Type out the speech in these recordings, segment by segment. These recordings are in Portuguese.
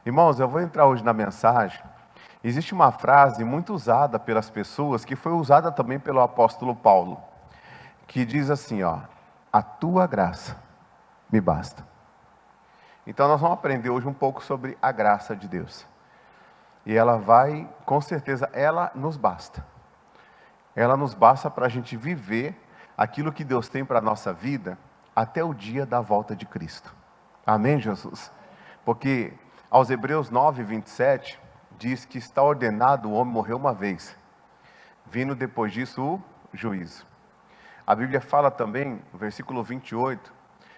Irmãos, eu vou entrar hoje na mensagem. Existe uma frase muito usada pelas pessoas, que foi usada também pelo apóstolo Paulo, que diz assim, ó: a tua graça me basta. Então nós vamos aprender hoje um pouco sobre a graça de Deus. E ela vai, com certeza, ela nos basta. Ela nos basta para a gente viver aquilo que Deus tem para a nossa vida até o dia da volta de Cristo. Amém, Jesus? Porque aos Hebreus 9:27 diz que está ordenado o homem morrer uma vez, vindo depois disso o juízo. A Bíblia fala também, no versículo 28,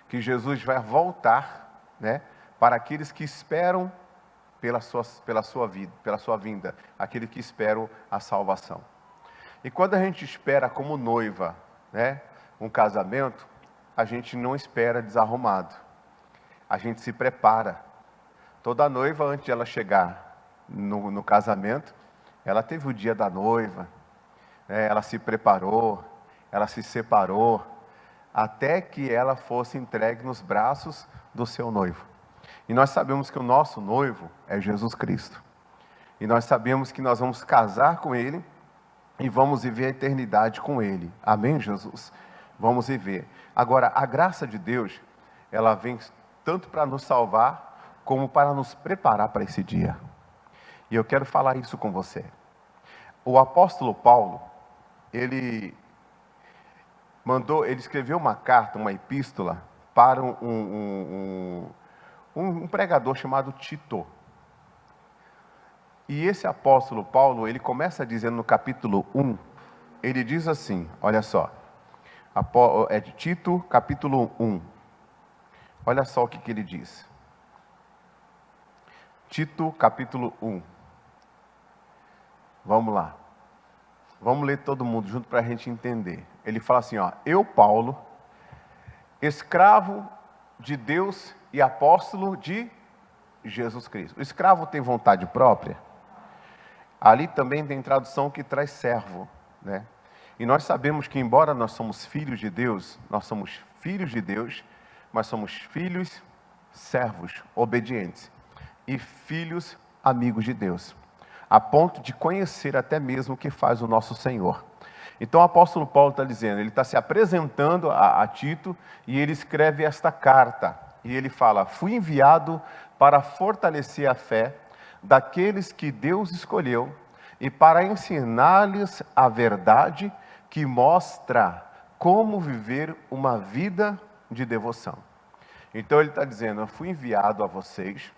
que Jesus vai voltar, para aqueles que esperam pela sua vinda, aqueles que esperam a salvação. E quando a gente espera como noiva, um casamento, a gente não espera desarrumado. A gente se prepara. Toda noiva, antes de ela chegar no casamento, ela teve o dia da noiva, ela se preparou, ela se separou, até que ela fosse entregue nos braços do seu noivo. E nós sabemos que o nosso noivo é Jesus Cristo. E nós sabemos que nós vamos casar com Ele e vamos viver a eternidade com Ele. Amém, Jesus? Vamos viver. Agora, a graça de Deus, ela vem tanto para nos salvar, como para nos preparar para esse dia. E eu quero falar isso com você. O apóstolo Paulo, ele escreveu uma carta, uma epístola, para um pregador chamado Tito. E esse apóstolo Paulo, ele começa dizendo no capítulo 1, ele diz assim, olha só, é de Tito, capítulo 1. Olha só o que ele diz. Tito, capítulo 1. Vamos lá. Vamos ler todo mundo junto para a gente entender. Ele fala assim, ó: eu, Paulo, escravo de Deus e apóstolo de Jesus Cristo. O escravo tem vontade própria? Ali também tem tradução que traz servo, E nós sabemos que, embora nós somos filhos de Deus, mas somos filhos servos, obedientes, e filhos amigos de Deus, a ponto de conhecer até mesmo o que faz o nosso Senhor. Então o apóstolo Paulo está dizendo, ele está se apresentando a Tito, e ele escreve esta carta, e ele fala: fui enviado para fortalecer a fé daqueles que Deus escolheu, e para ensinar-lhes a verdade que mostra como viver uma vida de devoção. Então ele está dizendo, eu fui enviado a vocês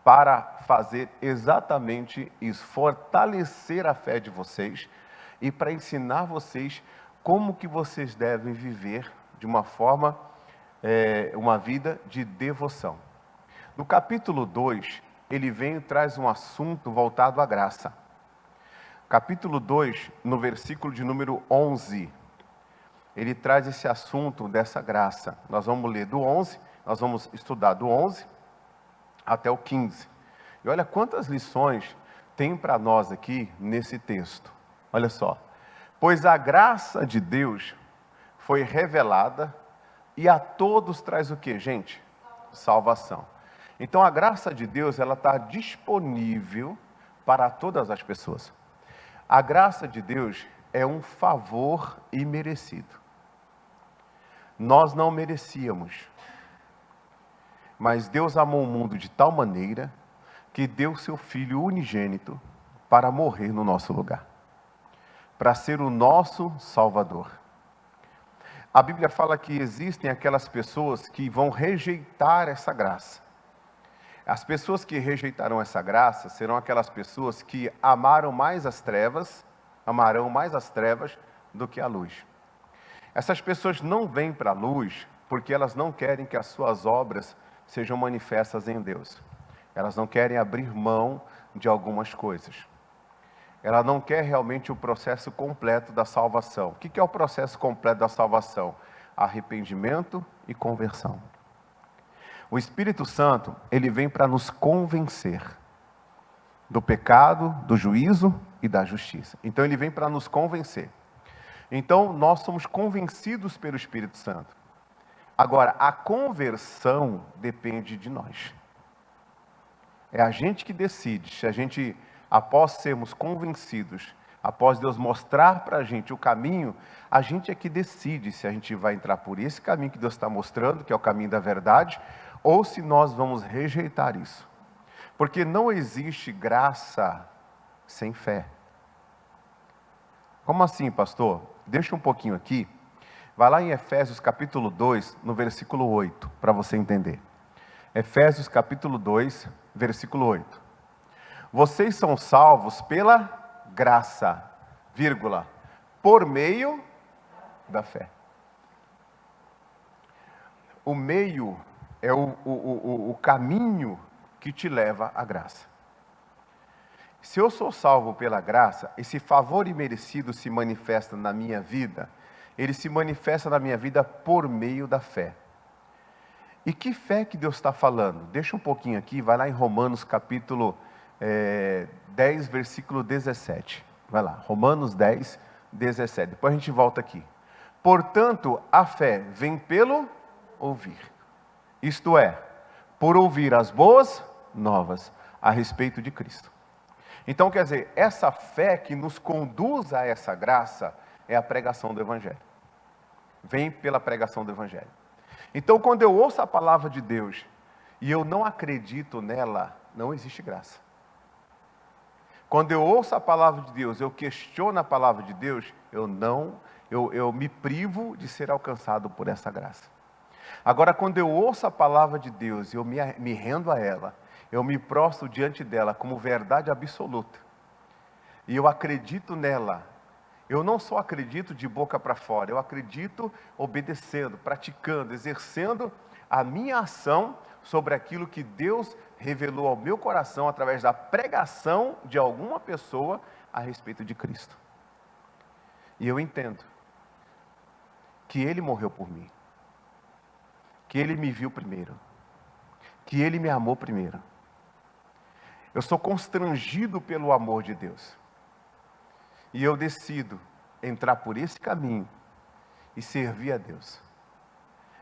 para fazer exatamente isso, fortalecer a fé de vocês e para ensinar vocês como que vocês devem viver de uma forma, uma vida de devoção. No capítulo 2, ele vem e traz um assunto voltado à graça. Capítulo 2, no versículo de número 11, ele traz esse assunto dessa graça. Nós vamos ler do 11, nós vamos estudar do 11 até o 15. E olha quantas lições tem para nós aqui nesse texto. Olha só. Pois a graça de Deus foi revelada e a todos traz o que, gente? Salvação. Então a graça de Deus, ela está disponível para todas as pessoas. A graça de Deus é um favor imerecido. Nós não merecíamos, mas Deus amou o mundo de tal maneira que deu seu Filho unigênito para morrer no nosso lugar, para ser o nosso Salvador. A Bíblia fala que existem aquelas pessoas que vão rejeitar essa graça. As pessoas que rejeitarão essa graça serão aquelas pessoas que amarão mais as trevas do que a luz. Essas pessoas não vêm para a luz porque elas não querem que as suas obras sejam manifestas em Deus. Elas não querem abrir mão de algumas coisas. Ela não quer realmente o processo completo da salvação. O que é o processo completo da salvação? Arrependimento e conversão. O Espírito Santo, ele vem para nos convencer do pecado, do juízo e da justiça. Então ele vem para nos convencer. Então nós somos convencidos pelo Espírito Santo. Agora, a conversão depende de nós. É a gente que decide. Se a gente, após sermos convencidos, após Deus mostrar para a gente o caminho, a gente é que decide se a gente vai entrar por esse caminho que Deus está mostrando, que é o caminho da verdade, ou se nós vamos rejeitar isso. Porque não existe graça sem fé. Como assim, pastor? Deixa um pouquinho aqui. Vai lá em Efésios capítulo 2, no versículo 8, para você entender. Efésios capítulo 2, versículo 8. Vocês são salvos pela graça, vírgula, por meio da fé. O meio é o caminho que te leva à graça. Se eu sou salvo pela graça, esse favor imerecido se manifesta na minha vida, ele se manifesta na minha vida por meio da fé. E que fé que Deus está falando? Deixa um pouquinho aqui, vai lá em Romanos capítulo 10, versículo 17. Vai lá, Romanos 10, 17. Depois a gente volta aqui. Portanto, a fé vem pelo ouvir. Isto é, por ouvir as boas novas a respeito de Cristo. Então, quer dizer, essa fé que nos conduz a essa graça é a pregação do Evangelho. Vem pela pregação do Evangelho. Então, quando eu ouço a palavra de Deus e eu não acredito nela, não existe graça. Quando eu ouço a palavra de Deus, eu questiono a palavra de Deus, eu me privo de ser alcançado por essa graça. Agora, quando eu ouço a palavra de Deus e eu me rendo a ela, eu me prostro diante dela como verdade absoluta, e eu acredito nela, eu não só acredito de boca para fora, eu acredito obedecendo, praticando, exercendo a minha ação sobre aquilo que Deus revelou ao meu coração através da pregação de alguma pessoa a respeito de Cristo. E eu entendo que Ele morreu por mim, que Ele me viu primeiro, que Ele me amou primeiro. Eu sou constrangido pelo amor de Deus. E eu decido entrar por esse caminho e servir a Deus.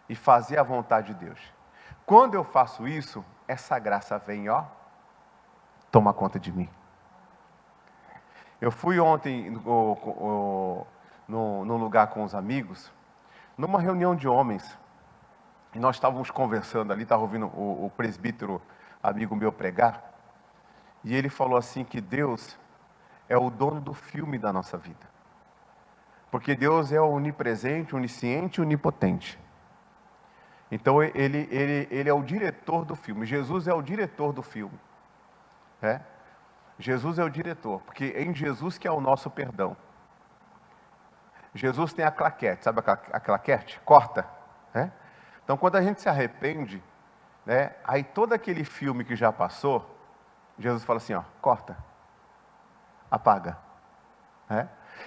E fazer a vontade de Deus. Quando eu faço isso, essa graça vem, toma conta de mim. Eu fui ontem num lugar com os amigos, numa reunião de homens, e nós estávamos conversando ali, estava ouvindo o presbítero, amigo meu, pregar, e ele falou assim que Deus é o dono do filme da nossa vida. Porque Deus é onipresente, onisciente e onipotente. Então ele é o diretor do filme. Jesus é o diretor do filme. Jesus é o diretor, porque é em Jesus que é o nosso perdão. Jesus tem a claquete, sabe a claquete? Corta. Então quando a gente se arrepende, aí todo aquele filme que já passou, Jesus fala assim, corta, apaga.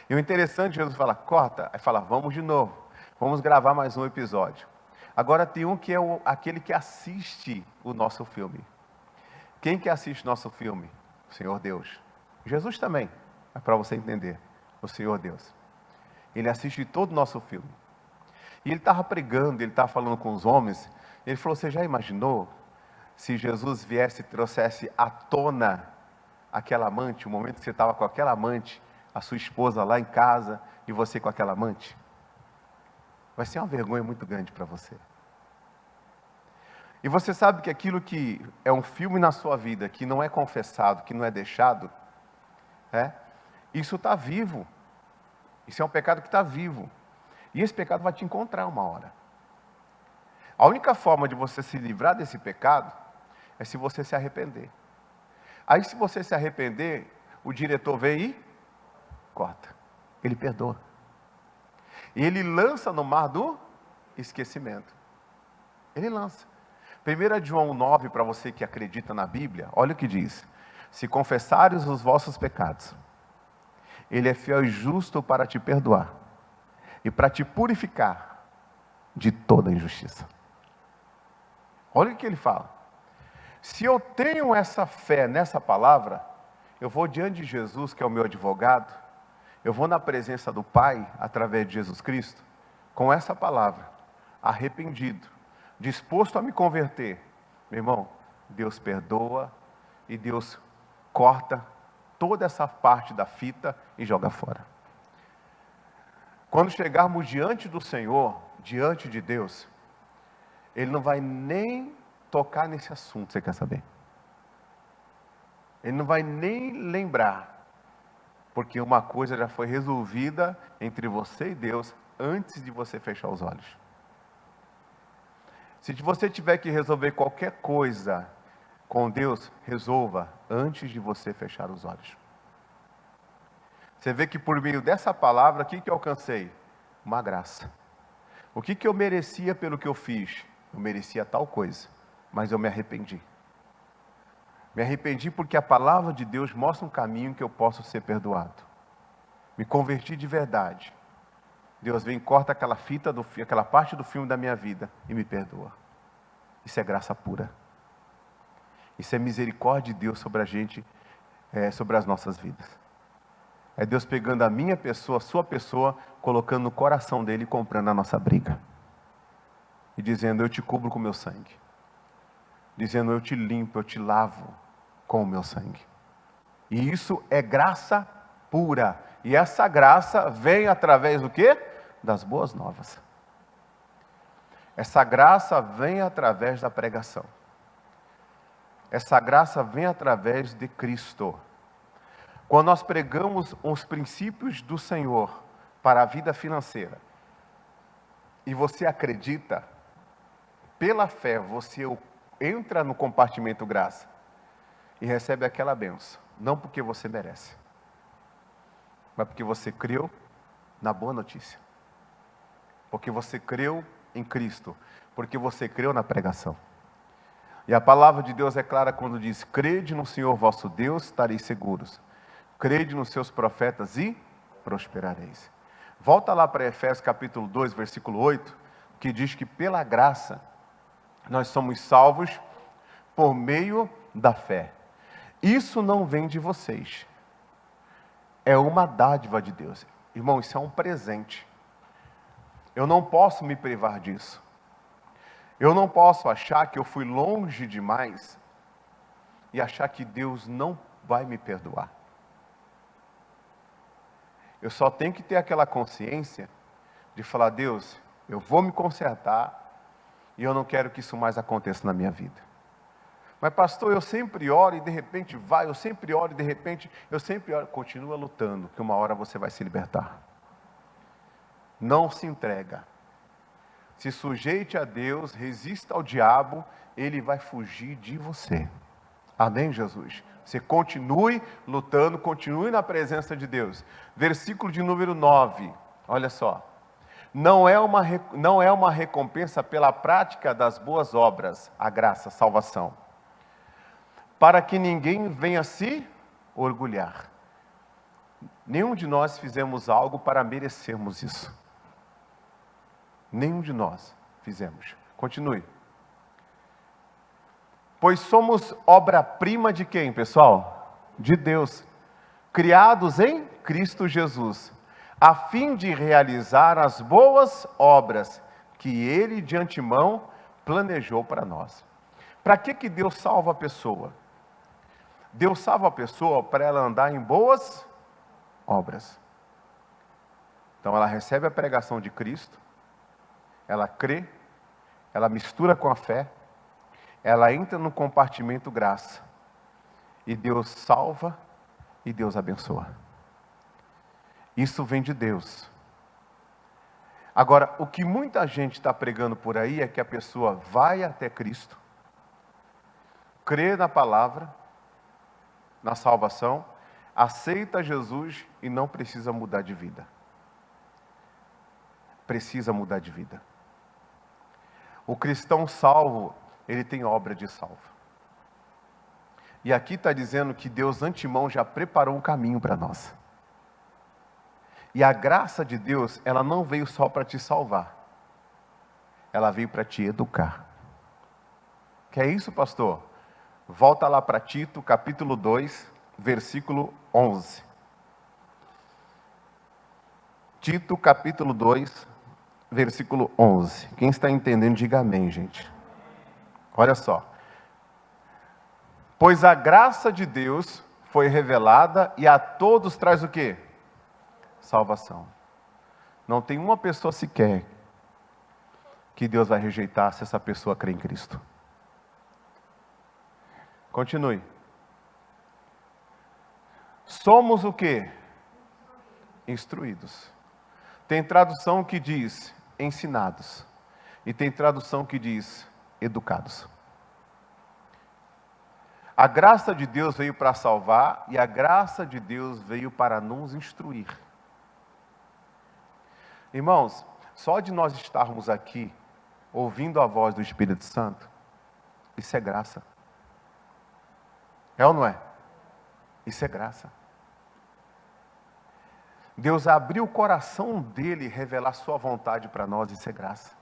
E o interessante, Jesus fala, corta, aí fala, vamos de novo, vamos gravar mais um episódio. Agora tem um que é aquele que assiste o nosso filme. Quem que assiste o nosso filme? O Senhor Deus. Jesus também, é para você entender, o Senhor Deus. Ele assiste todo o nosso filme. E ele estava pregando, ele estava falando com os homens, ele falou, você já imaginou se Jesus viesse e trouxesse à tona aquela amante, o momento que você estava com aquela amante, a sua esposa lá em casa e você com aquela amante? Vai ser uma vergonha muito grande para você. E você sabe que aquilo que é um filme na sua vida, que não é confessado, que não é deixado, isso está vivo. Isso é um pecado que está vivo. E esse pecado vai te encontrar uma hora. A única forma de você se livrar desse pecado é se você se arrepender. Aí se você se arrepender, o diretor vem e corta. Ele perdoa. E ele lança no mar do esquecimento. Ele lança. 1 João 9, para você que acredita na Bíblia, olha o que diz. Se confessares os vossos pecados, Ele é fiel e justo para te perdoar e para te purificar de toda injustiça. Olha o que ele fala. Se eu tenho essa fé nessa palavra, eu vou diante de Jesus, que é o meu advogado, eu vou na presença do Pai, através de Jesus Cristo, com essa palavra, arrependido, disposto a me converter. Meu irmão, Deus perdoa, e Deus corta toda essa parte da fita e joga fora. Quando chegarmos diante do Senhor, diante de Deus, Ele não vai nem tocar nesse assunto, você quer saber? Ele não vai nem lembrar, porque uma coisa já foi resolvida entre você e Deus antes de você fechar os olhos. Se você tiver que resolver qualquer coisa com Deus, resolva antes de você fechar os olhos. Você vê que por meio dessa palavra, o que eu alcancei? Uma graça. O que eu merecia pelo que eu fiz? Eu merecia tal coisa, mas eu me arrependi. Me arrependi porque a palavra de Deus mostra um caminho que eu posso ser perdoado. Me converti de verdade. Deus vem e corta aquela fita, aquela parte do filme da minha vida e me perdoa. Isso é graça pura. Isso é misericórdia de Deus sobre a gente, sobre as nossas vidas. É Deus pegando a minha pessoa, a sua pessoa, colocando no coração dele e comprando a nossa briga. E dizendo, eu te cubro com o meu sangue. Dizendo, eu te limpo, eu te lavo com o meu sangue. E isso é graça pura. E essa graça vem através do quê? Das boas novas. Essa graça vem através da pregação. Essa graça vem através de Cristo. Quando nós pregamos os princípios do Senhor para a vida financeira, e você acredita, pela fé, você entra no compartimento graça e recebe aquela bênção, não porque você merece, mas porque você creu na boa notícia, porque você creu em Cristo, porque você creu na pregação. E a palavra de Deus é clara quando diz, crede no Senhor vosso Deus, estareis seguros. Crede nos seus profetas e prosperareis. Volta lá para Efésios capítulo 2, versículo 8, que diz que pela graça nós somos salvos por meio da fé. Isso não vem de vocês. É uma dádiva de Deus. Irmão, isso é um presente. Eu não posso me privar disso. Eu não posso achar que eu fui longe demais e achar que Deus não vai me perdoar. Eu só tenho que ter aquela consciência de falar, Deus, eu vou me consertar e eu não quero que isso mais aconteça na minha vida. Mas pastor, eu sempre oro e de repente vai, eu sempre oro e de repente, eu sempre oro. Continua lutando, que uma hora você vai se libertar. Não se entrega. Se sujeite a Deus, resista ao diabo, ele vai fugir de você. Amém, Jesus? Você continue lutando, continue na presença de Deus. Versículo de número 9, olha só. Não é uma recompensa pela prática das boas obras, a graça, a salvação, para que ninguém venha se orgulhar. Nenhum de nós fizemos algo para merecermos isso. Nenhum de nós fizemos. Continue. Pois somos obra-prima de quem, pessoal? De Deus. Criados em Cristo Jesus, a fim de realizar as boas obras que Ele de antemão planejou para nós. Para que Deus salva a pessoa? Deus salva a pessoa para ela andar em boas obras. Então ela recebe a pregação de Cristo, ela crê, ela mistura com a fé, ela entra no compartimento graça, e Deus salva e Deus abençoa. Isso vem de Deus. Agora, o que muita gente está pregando por aí é que a pessoa vai até Cristo, crê na palavra, na salvação, aceita Jesus e não precisa mudar de vida. Precisa mudar de vida. O cristão salvo, ele tem obra de salvo. E aqui está dizendo que Deus antemão já preparou um caminho para nós. E a graça de Deus, ela não veio só para te salvar. Ela veio para te educar. Que é isso, pastor? Volta lá para Tito, capítulo 2, versículo 11. Tito, capítulo 2, versículo 11. Quem está entendendo, diga amém, gente. Olha só. Pois a graça de Deus foi revelada e a todos traz o quê? Salvação. Não tem uma pessoa sequer que Deus vai rejeitar se essa pessoa crê em Cristo. Continue. Somos o quê? Instruídos. Tem tradução que diz ensinados. E tem tradução que diz educados. A graça de Deus veio para salvar e a graça de Deus veio para nos instruir. Irmãos, só de nós estarmos aqui, ouvindo a voz do Espírito Santo, isso é graça. É ou não é? Isso é graça. Deus abriu o coração dele e revelar sua vontade para nós, isso é graça.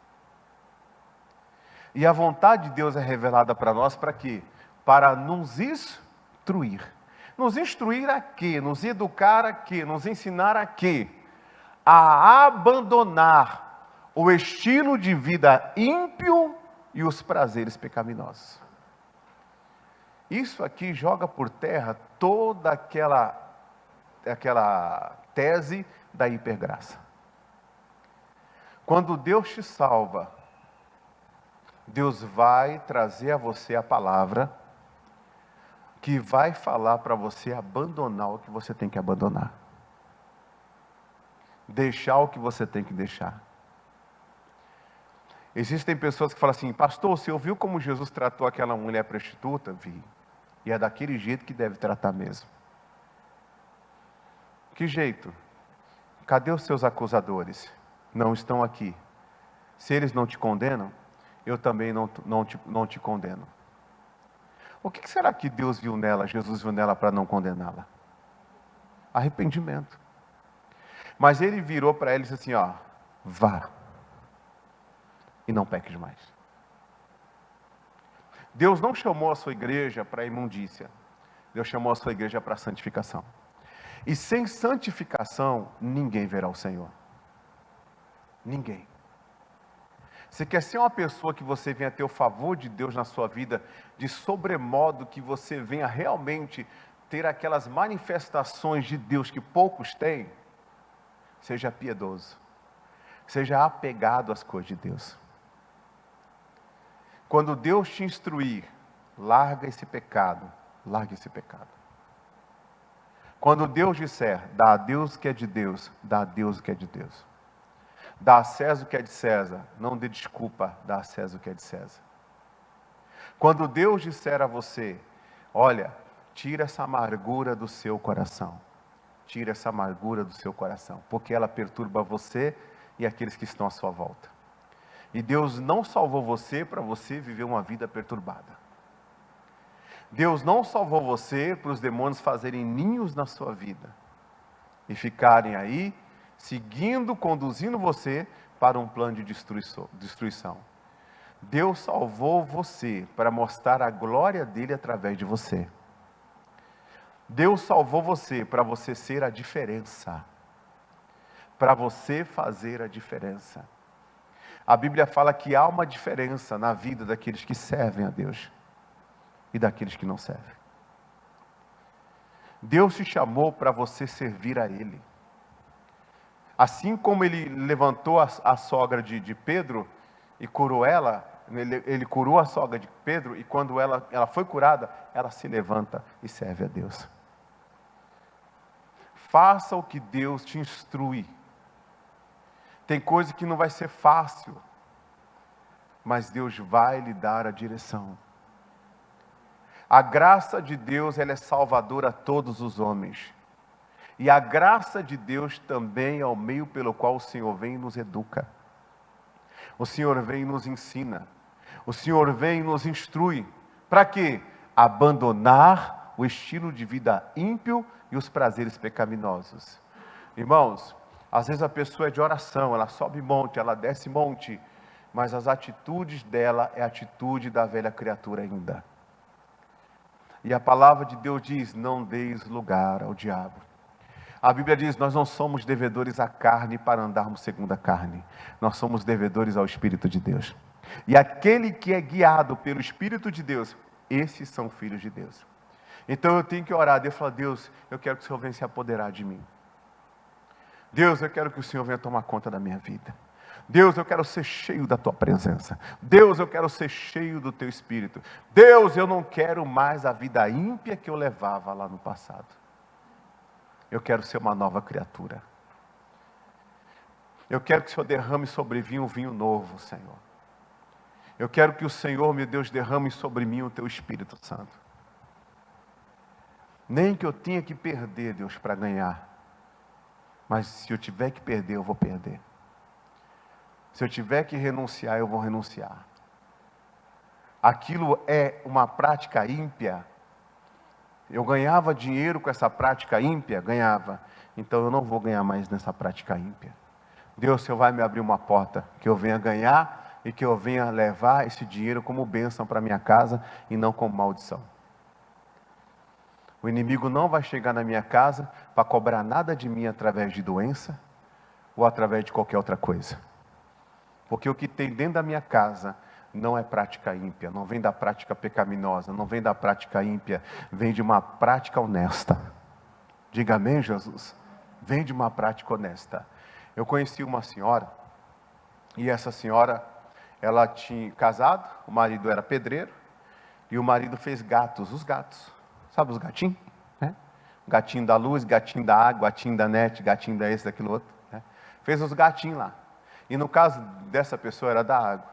E a vontade de Deus é revelada para nós para quê? Para nos instruir. Nos instruir a quê? Nos educar a quê? Nos ensinar a quê? A abandonar o estilo de vida ímpio e os prazeres pecaminosos. Isso aqui joga por terra toda aquela tese da hipergraça. Quando Deus te salva, Deus vai trazer a você a palavra que vai falar para você abandonar o que você tem que abandonar. Deixar o que você tem que deixar. Existem pessoas que falam assim: pastor, você ouviu como Jesus tratou aquela mulher prostituta? Vi. E é daquele jeito que deve tratar mesmo. Que jeito? Cadê os seus acusadores? Não estão aqui. Se eles não te condenam, eu também não te condeno. O que será que Deus viu nela, Jesus viu nela para não condená-la? Arrependimento. Mas ele virou para ela e disse assim, ó, vá e não peques mais. Deus não chamou a sua igreja para imundícia. Deus chamou a sua igreja para santificação. E sem santificação, ninguém verá o Senhor. Ninguém. Você quer ser uma pessoa que você venha ter o favor de Deus na sua vida, de sobremodo que você venha realmente ter aquelas manifestações de Deus que poucos têm? Seja piedoso. Seja apegado às coisas de Deus. Quando Deus te instruir, larga esse pecado. Larga esse pecado. Quando Deus disser, dá a Deus o que é de Deus, dá a Deus o que é de Deus. Dá a César o que é de César, não dê desculpa, dá a César o que é de César. Quando Deus disser a você, olha, tira essa amargura do seu coração. Tira essa amargura do seu coração, porque ela perturba você e aqueles que estão à sua volta. E Deus não salvou você para você viver uma vida perturbada. Deus não salvou você para os demônios fazerem ninhos na sua vida e ficarem aí, seguindo, conduzindo você para um plano de destruição. Deus salvou você para mostrar a glória dele através de você. Deus salvou você para você ser a diferença. Para você fazer a diferença. A Bíblia fala que há uma diferença na vida daqueles que servem a Deus e daqueles que não servem. Deus te chamou para você servir a Ele. Assim como Ele levantou a sogra de Pedro e curou ela, Ele curou a sogra de Pedro e quando ela foi curada, ela se levanta e serve a Deus. Faça o que Deus te instrui. Tem coisa que não vai ser fácil, mas Deus vai lhe dar a direção. A graça de Deus, ela é salvadora a todos os homens. E a graça de Deus também é o meio pelo qual o Senhor vem e nos educa. O Senhor vem e nos ensina. O Senhor vem e nos instrui. Para quê? Abandonar o estilo de vida ímpio e os prazeres pecaminosos. Irmãos, às vezes a pessoa é de oração, ela sobe monte, ela desce monte, mas as atitudes dela é a atitude da velha criatura ainda. E a palavra de Deus diz, não deis lugar ao diabo. A Bíblia diz, nós não somos devedores à carne para andarmos segundo a carne. Nós somos devedores ao Espírito de Deus. E aquele que é guiado pelo Espírito de Deus, esses são filhos de Deus. Então eu tenho que orar. Deus fala: Deus, eu quero que o Senhor venha se apoderar de mim. Deus, eu quero que o Senhor venha tomar conta da minha vida. Deus, eu quero ser cheio da tua presença. Deus, eu quero ser cheio do teu Espírito. Deus, eu não quero mais a vida ímpia que eu levava lá no passado. Eu quero ser uma nova criatura. Eu quero que o Senhor derrame sobre mim um vinho novo, Senhor. Eu quero que o Senhor, meu Deus, derrame sobre mim o teu Espírito Santo. Nem que eu tenha que perder, Deus, para ganhar. Mas se eu tiver que perder, eu vou perder. Se eu tiver que renunciar, eu vou renunciar. Aquilo é uma prática ímpia. Eu ganhava dinheiro com essa prática ímpia? Ganhava. Então eu não vou ganhar mais nessa prática ímpia. Deus, o Senhor vai me abrir uma porta, que eu venha ganhar e que eu venha levar esse dinheiro como bênção para minha casa e não como maldição. O inimigo não vai chegar na minha casa para cobrar nada de mim através de doença ou através de qualquer outra coisa. Porque o que tem dentro da minha casa não é prática ímpia, não vem da prática pecaminosa, não vem da prática ímpia, vem de uma prática honesta. Diga amém, Jesus? Vem de uma prática honesta. Eu conheci uma senhora, e essa senhora, ela tinha casado, o marido era pedreiro, e o marido fez gatos, os gatos. Sabe os gatinhos? Né? Gatinho da luz, gatinho da água, gatinho da net, gatinho da esse, daquilo outro. Né? Fez os gatinhos lá. E no caso dessa pessoa era da água.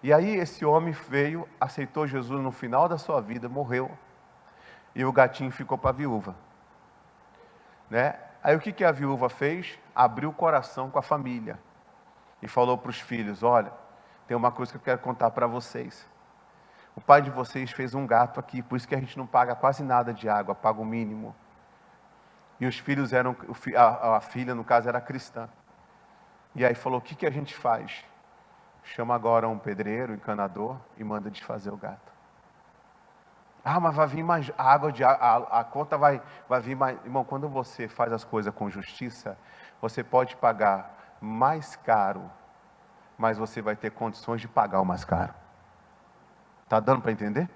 E aí esse homem veio, aceitou Jesus no final da sua vida, morreu. E o gatinho ficou para a viúva. Né? Aí o que a viúva fez? Abriu o coração com a família. E falou para os filhos: olha, tem uma coisa que eu quero contar para vocês. O pai de vocês fez um gato aqui, por isso que a gente não paga quase nada de água, paga o mínimo. E os filhos eram, a filha no caso era cristã. E aí falou: o que a gente faz? Chama agora um pedreiro, um encanador e manda desfazer o gato. Ah, mas vai vir mais água, a conta vai vir mais. Irmão, quando você faz as coisas com justiça, você pode pagar mais caro, mas você vai ter condições de pagar o mais caro. Está dando para entender?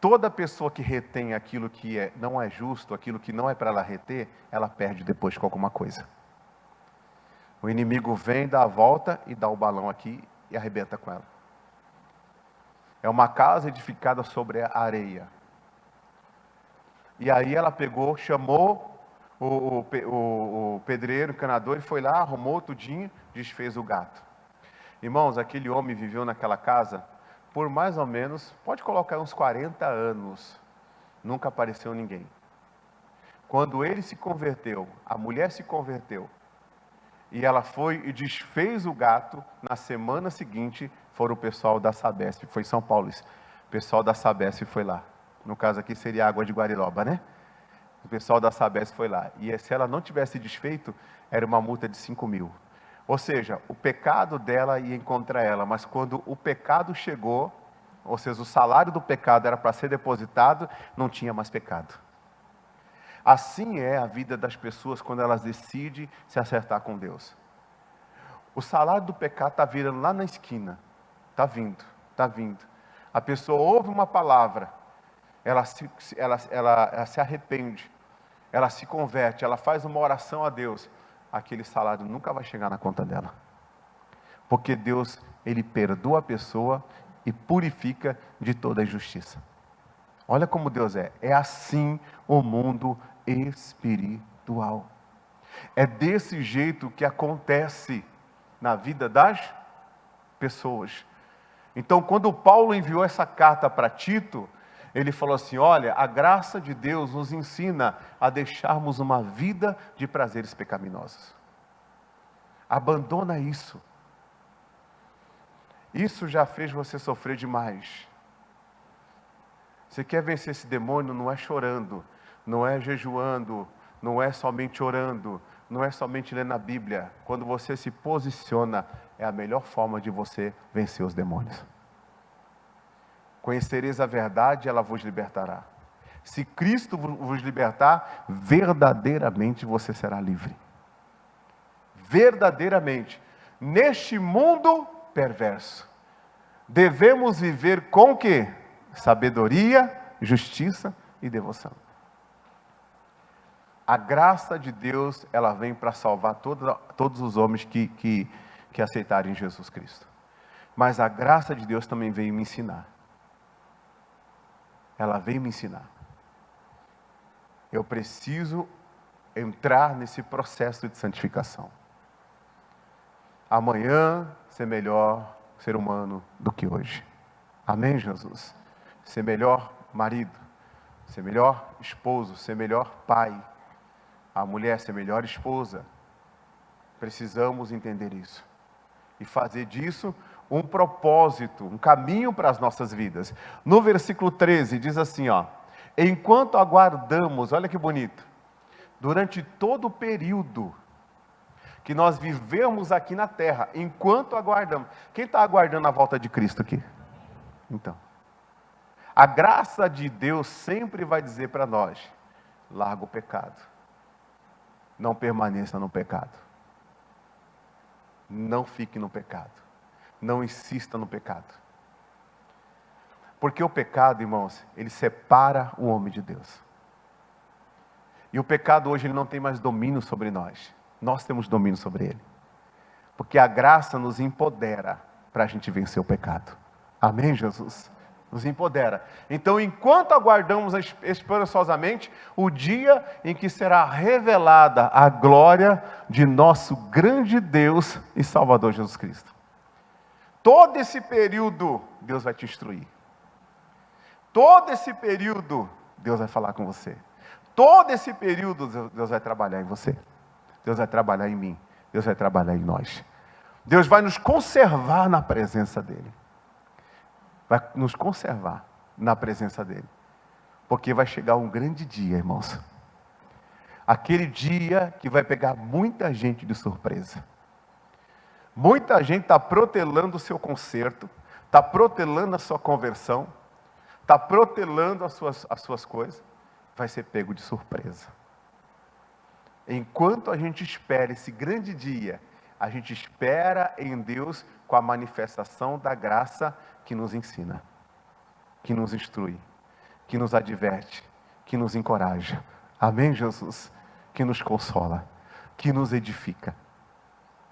Toda pessoa que retém aquilo que não é justo, aquilo que não é para ela reter, ela perde depois com alguma coisa. O inimigo vem, dá a volta e dá o balão aqui e arrebenta com ela. É uma casa edificada sobre a areia. E aí ela pegou, chamou o pedreiro, o encanador, e foi lá, arrumou tudinho, desfez o gato. Irmãos, aquele homem viveu naquela casa por mais ou menos, pode colocar uns 40 anos, nunca apareceu ninguém. Quando ele se converteu, a mulher se converteu, e ela foi e desfez o gato, na semana seguinte, foram o pessoal da Sabesp, foi em São Paulo isso, o pessoal da Sabesp foi lá, no caso aqui seria Água de Guariroba, né? O pessoal da Sabesp foi lá, e se ela não tivesse desfeito, era uma multa de 5.000. Ou seja, o pecado dela ia encontrar ela, mas quando o pecado chegou, ou seja, o salário do pecado era para ser depositado, não tinha mais pecado. Assim é a vida das pessoas quando elas decidem se acertar com Deus. O salário do pecado está virando lá na esquina, está vindo, está vindo. A pessoa ouve uma palavra, ela se arrepende, ela se converte, ela faz uma oração a Deus. Aquele salário nunca vai chegar na conta dela. Porque Deus, Ele perdoa a pessoa e purifica de toda injustiça. Olha como Deus é. É assim o mundo espiritual. É desse jeito que acontece na vida das pessoas. Então, quando Paulo enviou essa carta para Tito, ele falou assim: olha, a graça de Deus nos ensina a deixarmos uma vida de prazeres pecaminosos. Abandona isso. Isso já fez você sofrer demais. Você quer vencer esse demônio, não é chorando, não é jejuando, não é somente orando, não é somente lendo a Bíblia. Quando você se posiciona, é a melhor forma de você vencer os demônios. Conhecereis a verdade, ela vos libertará. Se Cristo vos libertar, verdadeiramente você será livre. Verdadeiramente. Neste mundo perverso, devemos viver com o quê? Sabedoria, justiça e devoção. A graça de Deus, ela vem para salvar todos os homens que aceitarem Jesus Cristo. Mas a graça de Deus também veio me ensinar. Ela veio me ensinar. Eu preciso entrar nesse processo de santificação. Amanhã ser melhor ser humano do que hoje. Amém, Jesus? Ser melhor marido, ser melhor esposo, ser melhor pai. A mulher ser melhor esposa. Precisamos entender isso. E fazer disso um propósito, um caminho para as nossas vidas. No versículo 13 diz assim, ó: enquanto aguardamos, olha que bonito, durante todo o período que nós vivemos aqui na terra, enquanto aguardamos. Quem está aguardando a volta de Cristo aqui? Então, a graça de Deus sempre vai dizer para nós: larga o pecado, não permaneça no pecado, não fique no pecado, não insista no pecado, porque o pecado, irmãos, ele separa o homem de Deus. E o pecado hoje ele não tem mais domínio sobre nós. Nós temos domínio sobre ele. Porque a graça nos empodera para a gente vencer o pecado. Amém, Jesus? Nos empodera. Então, enquanto aguardamos esperançosamente o dia em que será revelada a glória de nosso grande Deus e Salvador Jesus Cristo. Todo esse período, Deus vai te instruir. Todo esse período, Deus vai falar com você. Todo esse período, Deus vai trabalhar em você. Deus vai trabalhar em mim. Deus vai trabalhar em nós. Deus vai nos conservar na presença dEle. Vai nos conservar na presença dEle. Porque vai chegar um grande dia, irmãos. Aquele dia que vai pegar muita gente de surpresa. Muita gente está protelando o seu conserto, está protelando a sua conversão, está protelando as suas coisas. Vai ser pego de surpresa. Enquanto a gente espera esse grande dia, a gente espera em Deus com a manifestação da graça que nos ensina, que nos instrui, que nos adverte, que nos encoraja. Amém, Jesus? Que nos consola, que nos edifica.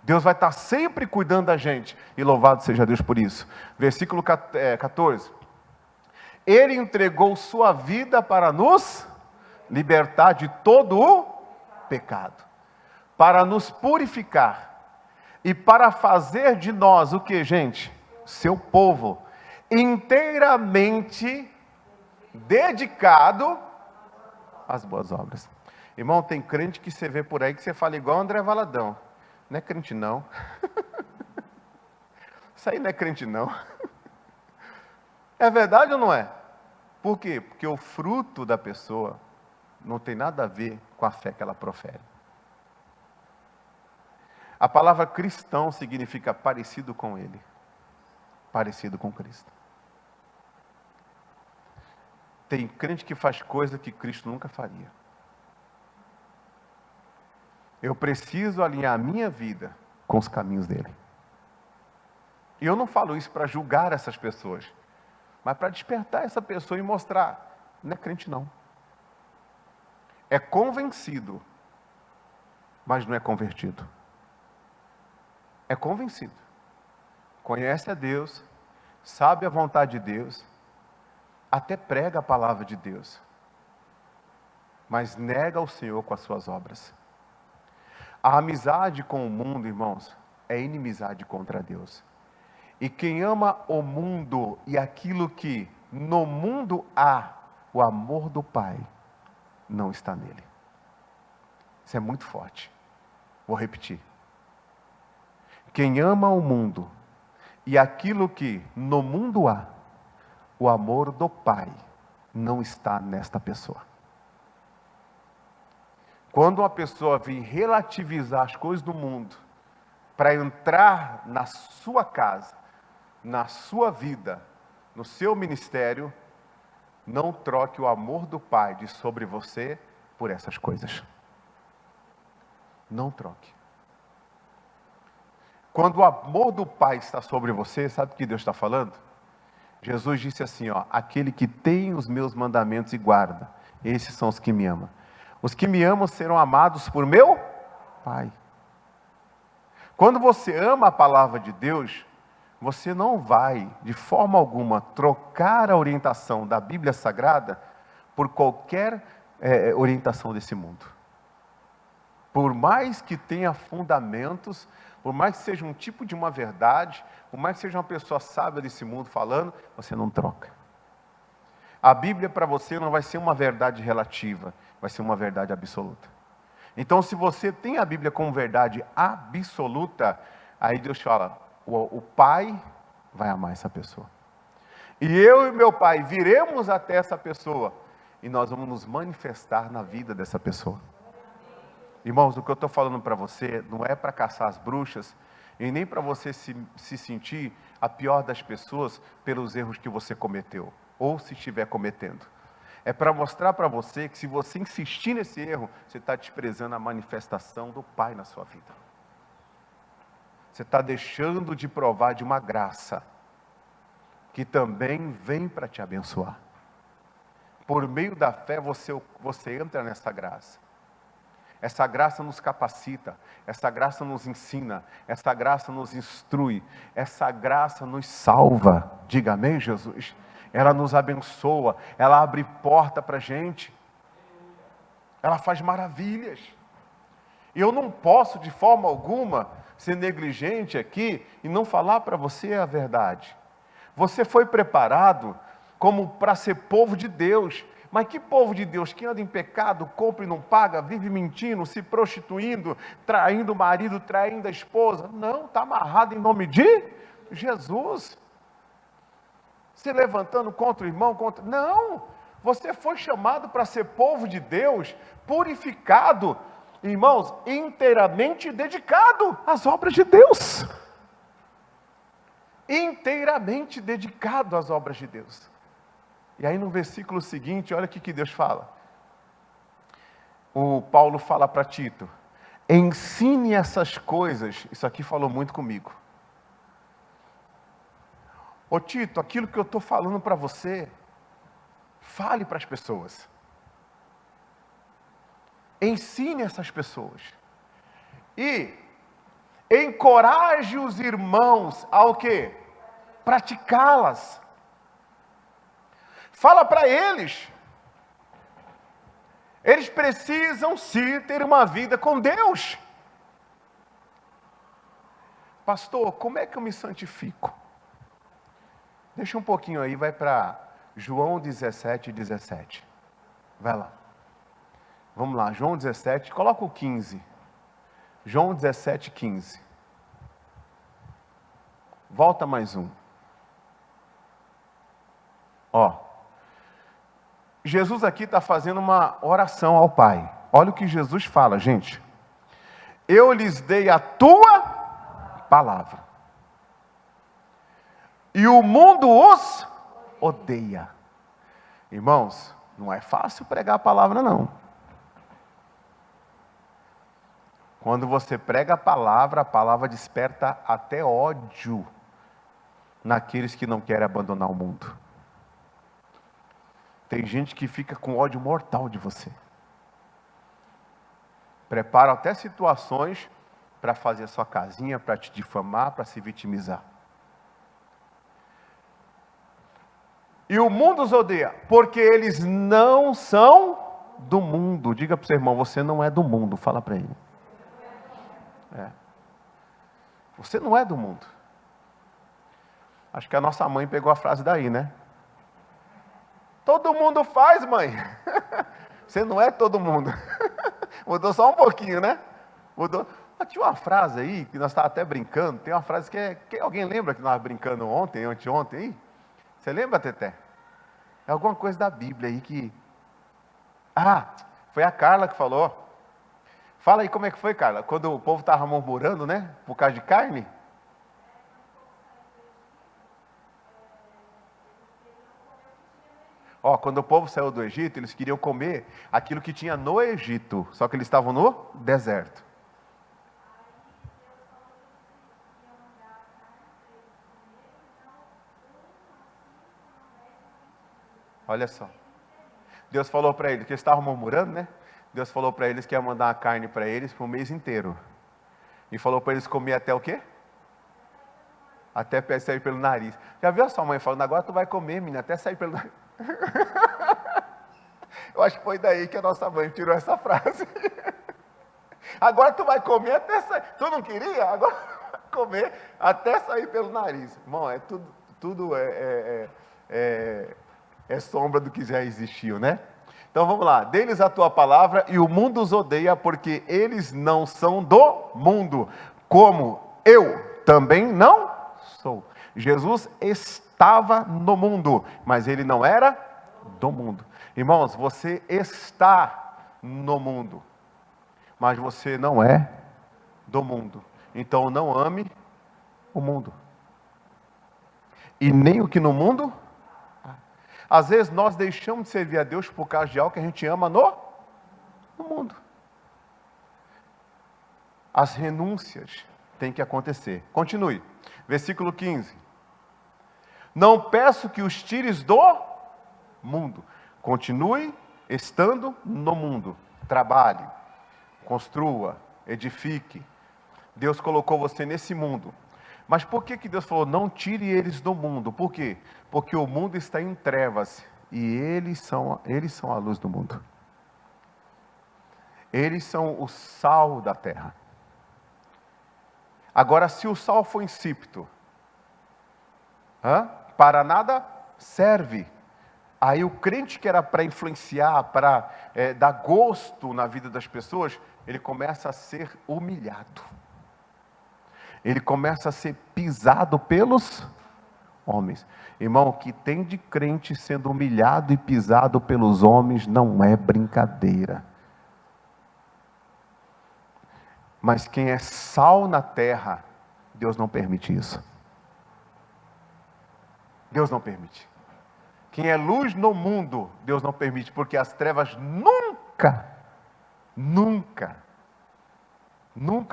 Deus vai estar sempre cuidando da gente, e louvado seja Deus por isso. Versículo 14. Ele entregou sua vida para nos libertar de todo o pecado, para nos purificar e para fazer de nós o que, gente? Seu povo, inteiramente dedicado às boas obras. Irmão, tem crente que você vê por aí que você fala igual André Valadão. Não é crente não. Isso aí não é crente não. É verdade ou não é? Por quê? Porque o fruto da pessoa não tem nada a ver com a fé que ela profere. A palavra cristão significa parecido com Ele. Parecido com Cristo. Tem crente que faz coisa que Cristo nunca faria. Eu preciso alinhar a minha vida com os caminhos dele. E eu não falo isso para julgar essas pessoas, mas para despertar essa pessoa e mostrar, não é crente não. É convencido, mas não é convertido. É convencido. Conhece a Deus, sabe a vontade de Deus, até prega a palavra de Deus, mas nega o Senhor com as suas obras. A amizade com o mundo, irmãos, é inimizade contra Deus. E quem ama o mundo e aquilo que no mundo há, o amor do Pai não está nele. Isso é muito forte. Vou repetir. Quem ama o mundo e aquilo que no mundo há, o amor do Pai não está nesta pessoa. Quando uma pessoa vem relativizar as coisas do mundo para entrar na sua casa, na sua vida, no seu ministério, não troque o amor do Pai de sobre você por essas coisas. Não troque. Quando o amor do Pai está sobre você, sabe o que Deus está falando? Jesus disse assim, ó, aquele que tem os meus mandamentos e guarda, esses são os que me amam. Os que me amam serão amados por meu Pai. Quando você ama a palavra de Deus, você não vai, de forma alguma, trocar a orientação da Bíblia Sagrada por qualquer orientação desse mundo. Por mais que tenha fundamentos, por mais que seja um tipo de uma verdade, por mais que seja uma pessoa sábia desse mundo falando, você não troca. A Bíblia para você não vai ser uma verdade relativa, vai ser uma verdade absoluta. Então, se você tem a Bíblia como verdade absoluta, aí Deus fala, o Pai vai amar essa pessoa. E eu e meu Pai viremos até essa pessoa, e nós vamos nos manifestar na vida dessa pessoa. Irmãos, o que eu estou falando para você não é para caçar as bruxas, e nem para você se sentir a pior das pessoas pelos erros que você cometeu, ou se estiver cometendo. É para mostrar para você que se você insistir nesse erro, você está desprezando a manifestação do Pai na sua vida. Você está deixando de provar de uma graça, que também vem para te abençoar. Por meio da fé você entra nessa graça. Essa graça nos capacita, essa graça nos ensina, essa graça nos instrui, essa graça nos salva. Diga amém, Jesus? Ela nos abençoa, ela abre porta para a gente, ela faz maravilhas. E eu não posso de forma alguma ser negligente aqui e não falar para você a verdade. Você foi preparado como para ser povo de Deus. Mas que povo de Deus? Que anda em pecado, compra e não paga, vive mentindo, se prostituindo, traindo o marido, traindo a esposa. Não, está amarrado em nome de Jesus. Se levantando contra o irmão, Não, você foi chamado para ser povo de Deus, purificado, irmãos, inteiramente dedicado às obras de Deus. Inteiramente dedicado às obras de Deus. E aí no versículo seguinte, olha o que Deus fala. O Paulo fala para Tito, ensine essas coisas, isso aqui falou muito comigo. Ô Tito, aquilo que eu estou falando para você, fale para as pessoas. Ensine essas pessoas. E encoraje os irmãos ao quê? Praticá-las. Fala para eles. Eles precisam sim ter uma vida com Deus. Pastor, como é que eu me santifico? Deixa um pouquinho aí, vai para João 17:17. Vai lá. Vamos lá, João 17, coloca o 15. João 17:15. Volta mais um. Ó. Jesus aqui está fazendo uma oração ao Pai. Olha o que Jesus fala, gente. Eu lhes dei a tua palavra. E o mundo os odeia. Irmãos, não é fácil pregar a palavra, não. Quando você prega a palavra desperta até ódio naqueles que não querem abandonar o mundo. Tem gente que fica com ódio mortal de você. Prepara até situações para fazer a sua casinha, para te difamar, para se vitimizar. E o mundo os odeia, porque eles não são do mundo. Diga para o seu irmão, você não é do mundo. Fala para ele. Você não é do mundo. Acho que a nossa mãe pegou a frase daí, né? Todo mundo faz, mãe. Você não é todo mundo. Mudou só um pouquinho, né? Mudou. Mas tinha uma frase aí, que nós estávamos até brincando. Tem uma frase que alguém lembra que nós estávamos brincando ontem, anteontem aí? Você lembra, Teté? É alguma coisa da Bíblia aí que... foi a Carla que falou. Fala aí como é que foi, Carla. Quando o povo estava murmurando, né? Por causa de carne. Quando o povo saiu do Egito, eles queriam comer aquilo que tinha no Egito, só que eles estavam no deserto. Olha só. Deus falou para eles, que eles estavam murmurando, né? Deus falou para eles que ia mandar a carne para eles por um mês inteiro. E falou para eles comer até o quê? Até sair pelo nariz. Já viu a sua mãe falando, agora tu vai comer, menina, até sair pelo nariz. Eu acho que foi daí que a nossa mãe tirou essa frase. Agora tu vai comer até sair. Tu não queria? Agora vai comer até sair pelo nariz. Irmão, tudo é sombra do que já existiu, né? Então vamos lá. Deles a tua palavra e o mundo os odeia porque eles não são do mundo, como eu também não sou. Jesus estava no mundo, mas ele não era do mundo. Irmãos, você está no mundo, mas você não é do mundo. Então não ame o mundo. E nem o que no mundo. Às vezes nós deixamos de servir a Deus por causa de algo que a gente ama no mundo. As renúncias têm que acontecer. Continue. Versículo 15. Não peço que os tires do mundo. Continue estando no mundo. Trabalhe, construa, edifique. Deus colocou você nesse mundo. Mas por que Deus falou, não tire eles do mundo? Por quê? Porque o mundo está em trevas e eles são a luz do mundo. Eles são o sal da terra. Agora, se o sal for insípido, para nada serve. Aí o crente que era para influenciar, para dar gosto na vida das pessoas, ele começa a ser humilhado. Ele começa a ser pisado pelos homens. Irmão, o que tem de crente sendo humilhado e pisado pelos homens não é brincadeira. Mas quem é sal na terra, Deus não permite isso. Deus não permite. Quem é luz no mundo, Deus não permite, porque as trevas nunca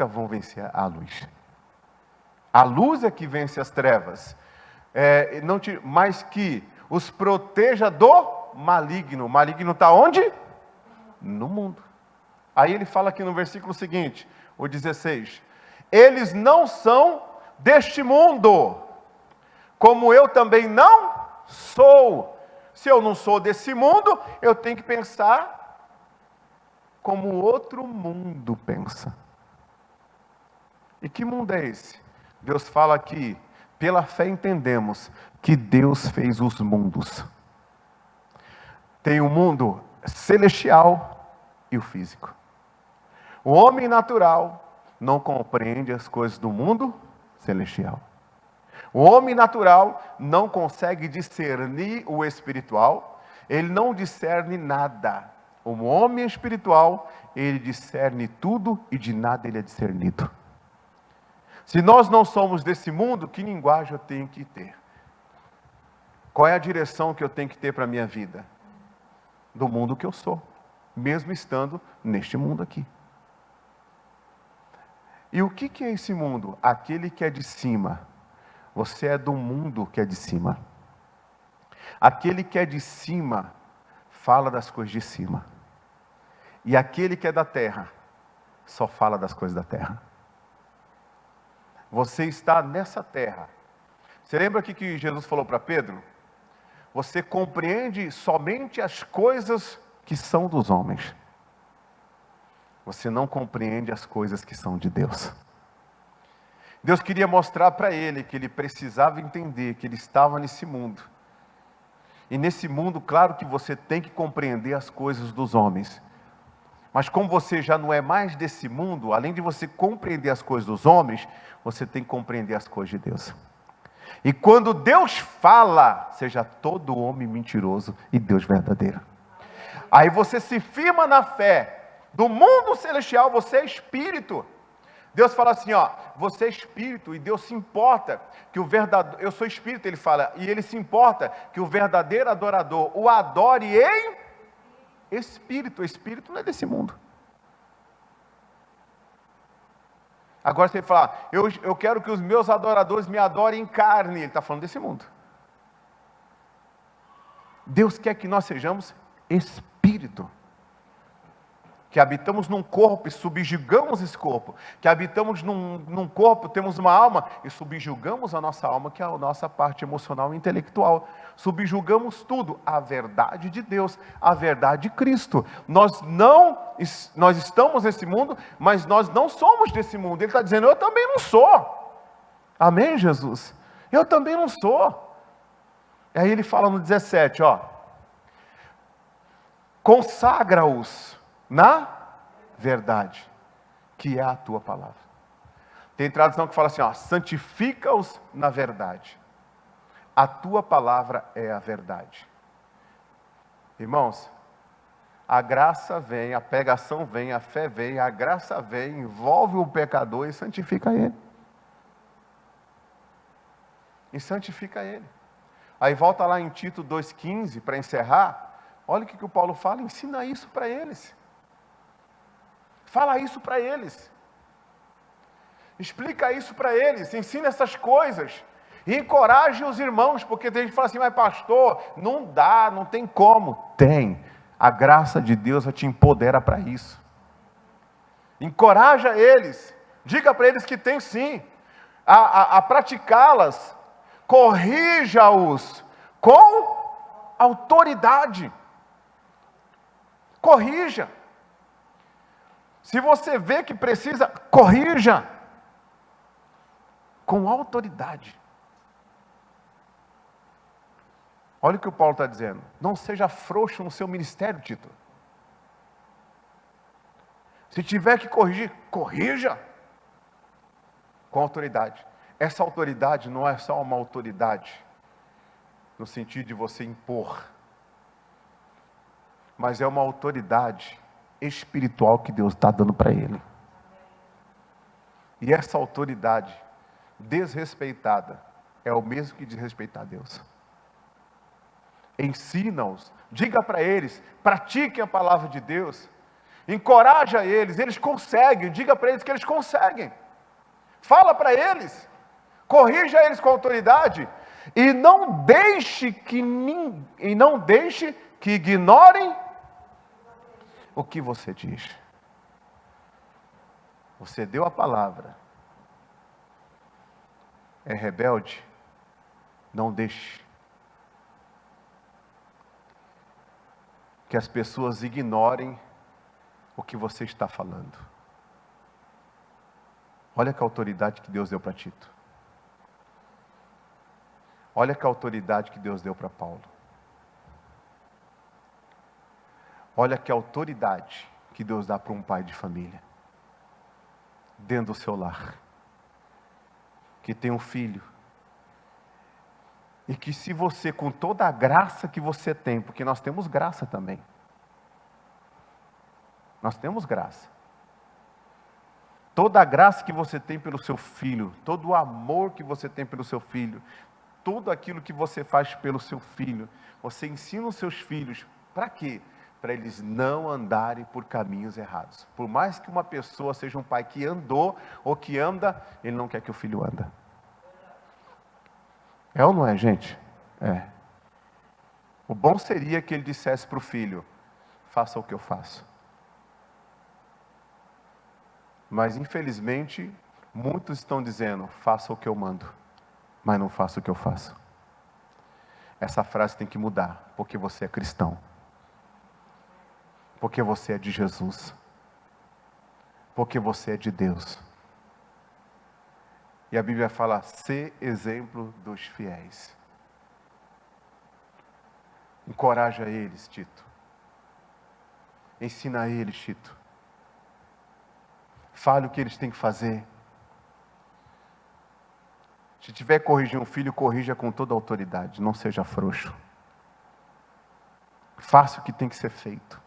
vão vencer a luz. A luz é que vence as trevas, mas que os proteja do maligno. O maligno está onde? No mundo. Aí ele fala aqui no versículo seguinte, o 16. Eles não são deste mundo, como eu também não sou. Se eu não sou desse mundo, eu tenho que pensar como o outro mundo pensa. E que mundo é esse? Deus fala que, pela fé entendemos que Deus fez os mundos. Tem o mundo celestial e o físico. O homem natural não compreende as coisas do mundo celestial. O homem natural não consegue discernir o espiritual, ele não discerne nada. O homem espiritual, ele discerne tudo e de nada ele é discernido. Se nós não somos desse mundo, que linguagem eu tenho que ter? Qual é a direção que eu tenho que ter para a minha vida? Do mundo que eu sou, mesmo estando neste mundo aqui. E o que é esse mundo? Aquele que é de cima. Você é do mundo que é de cima. Aquele que é de cima, fala das coisas de cima. E aquele que é da terra, só fala das coisas da terra. Você está nessa terra. Você lembra aqui que Jesus falou para Pedro? Você compreende somente as coisas que são dos homens. Você não compreende as coisas que são de Deus. Deus queria mostrar para ele que ele precisava entender que ele estava nesse mundo. E nesse mundo, claro que você tem que compreender as coisas dos homens. Mas como você já não é mais desse mundo, além de você compreender as coisas dos homens, você tem que compreender as coisas de Deus. E quando Deus fala, seja todo homem mentiroso e Deus verdadeiro. Aí você se firma na fé. Do mundo celestial, você é espírito. Deus fala assim, você é espírito e Deus se importa que o verdadeiro, eu sou espírito, ele fala, e ele se importa que o verdadeiro adorador o adore em espírito. O espírito não é desse mundo. Agora você fala, eu quero que os meus adoradores me adorem em carne. Ele está falando desse mundo. Deus quer que nós sejamos espírito. Que habitamos num corpo e subjugamos esse corpo. Que habitamos num corpo, temos uma alma e subjugamos a nossa alma, que é a nossa parte emocional e intelectual. Subjugamos tudo, a verdade de Deus, a verdade de Cristo. Nós estamos nesse mundo, mas nós não somos desse mundo. Ele está dizendo, eu também não sou. Amém, Jesus? Eu também não sou. E aí ele fala no 17, consagra-os na verdade, que é a tua palavra. Tem tradução que fala assim, santifica-os na verdade. A tua palavra é a verdade. Irmãos, a graça vem, a pregação vem, a fé vem, a graça vem, envolve o pecador e santifica ele. E santifica ele. Aí volta lá em Tito 2,15 para encerrar. Olha o que o Paulo fala, ensina isso para eles. Fala isso para eles. Explica isso para eles, ensina essas coisas. E encoraje os irmãos, porque tem gente que fala assim, mas pastor, não dá, não tem como. Tem. A graça de Deus te empodera para isso. Encoraja eles. Diga para eles que tem sim. A praticá-las. Corrija-os com autoridade. Corrija. Se você vê que precisa, corrija. Com autoridade. Olha o que o Paulo está dizendo. Não seja frouxo no seu ministério, Tito. Se tiver que corrigir, corrija. Com autoridade. Essa autoridade não é só uma autoridade no sentido de você impor, mas é uma autoridade espiritual que Deus está dando para ele. E essa autoridade desrespeitada é o mesmo que desrespeitar a Deus. Ensina-os, diga para eles, pratiquem a palavra de Deus, encoraja eles conseguem, diga para eles que eles conseguem, fala para eles, corrija eles com autoridade, e não deixe que ignorem o que você diz. Você deu a palavra, é rebelde, não deixe que as pessoas ignorem o que você está falando. Olha que autoridade que Deus deu para Tito. Olha que autoridade que Deus deu para Paulo. Olha que autoridade que Deus dá para um pai de família, dentro do seu lar, que tem um filho, e que se você, com toda a graça que você tem, porque nós temos graça também, nós temos graça, toda a graça que você tem pelo seu filho, todo o amor que você tem pelo seu filho, tudo aquilo que você faz pelo seu filho, você ensina os seus filhos, para quê? Para eles não andarem por caminhos errados. Por mais que uma pessoa seja um pai que andou ou que anda, ele não quer que o filho anda. É ou não é, gente? É. O bom seria que ele dissesse para o filho, faça o que eu faço. Mas infelizmente, muitos estão dizendo, faça o que eu mando, mas não faça o que eu faço. Essa frase tem que mudar, porque você é cristão. Porque você é de Jesus. Porque você é de Deus. E a Bíblia fala, ser exemplo dos fiéis. Encoraja eles, Tito. Ensina eles, Tito. Fale o que eles têm que fazer. Se tiver que corrigir um filho, corrija com toda a autoridade. Não seja frouxo. Faça o que tem que ser feito.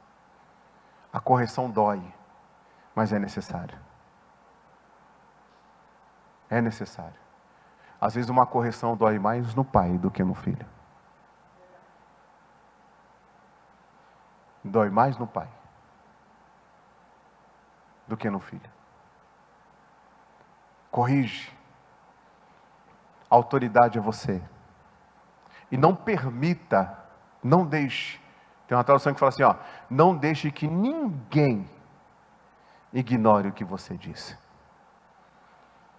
A correção dói, mas é necessário. É necessário. Às vezes uma correção dói mais no pai do que no filho. Dói mais no pai do que no filho. Corrige. A autoridade é você. E não permita Não deixe. Tem uma tradução que fala assim, ó, não deixe que ninguém ignore o que você diz.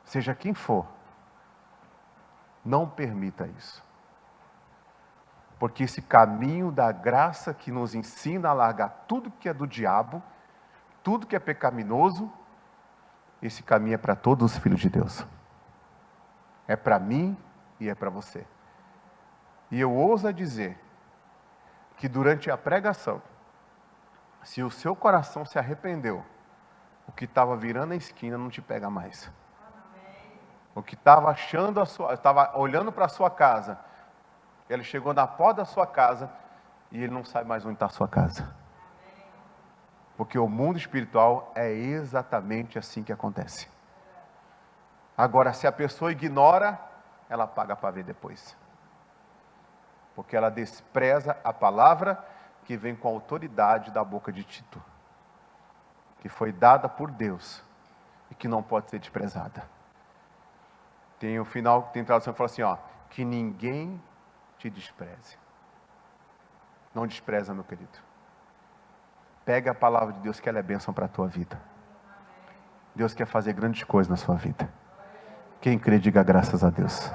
Seja quem for, não permita isso. Porque esse caminho da graça que nos ensina a largar tudo que é do diabo, tudo que é pecaminoso, esse caminho é para todos os filhos de Deus. É para mim e é para você. E eu ouso dizer que durante a pregação, se o seu coração se arrependeu, o que estava virando a esquina não te pega mais. O que estava estava olhando para a sua casa, ele chegou na porta da sua casa e ele não sabe mais onde está a sua casa. Porque o mundo espiritual é exatamente assim que acontece. Agora, se a pessoa ignora, ela paga para ver depois. Porque ela despreza a palavra que vem com a autoridade da boca de Tito, que foi dada por Deus e que não pode ser desprezada. Tem o final, tem tradução que fala assim, ó, que ninguém te despreze. Não despreza, meu querido. Pega a palavra de Deus, que ela é bênção para a tua vida. Deus quer fazer grandes coisas na sua vida. Quem crê, diga graças a Deus.